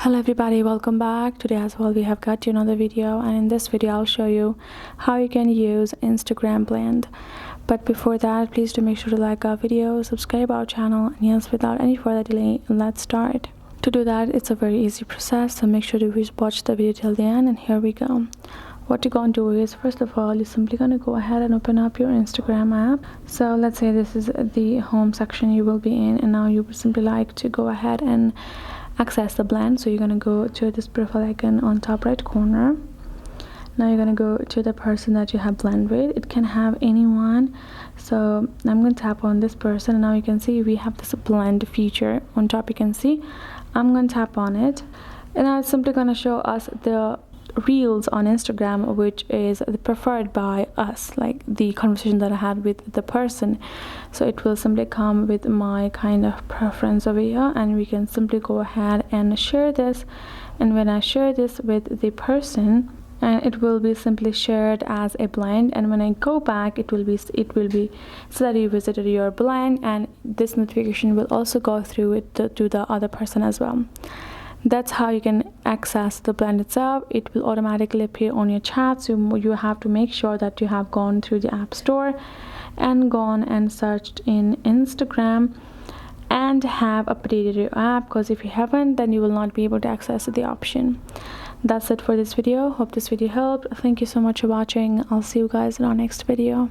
Hello everybody, welcome back. Today as well we have got you another video, and in this video I'll show you how you can use Instagram blend. But before that, please do make sure to like our video, subscribe our channel, and yes, without any further delay, let's start. To do that, it's a very easy process, so make sure to watch the video till the end, and here we go. What you're going to do is, first of all, you're simply going to go ahead and open up your Instagram app. So let's say this is the home section you will be in, and now you would simply like to go ahead and access the blend. So you're going to go to this profile icon on top right corner. Now you're going to go to the person that you have blend with. It can have anyone, so I'm going to tap on this person, and now you can see we have this blend feature on top. You can see I'm going to tap on it, and now it's simply going to show us the reels on Instagram, which is preferred by us, like the conversation that I had with the person. So it will simply come with my kind of preference over here, and we can simply go ahead and share this. And when I share this with the person, and it will be simply shared as a blend, and when I go back, it will be so that you visited your blend, and this notification will also go through it to the other person as well. That's how you can access the blend itself. It will automatically appear on your chat, so you have to make sure that you have gone through the app store and gone and searched in Instagram and have updated your app, because if you haven't, then you will not be able to access the option. That's it for this video. Hope this video helped. Thank you so much for watching. I'll see you guys in our next video.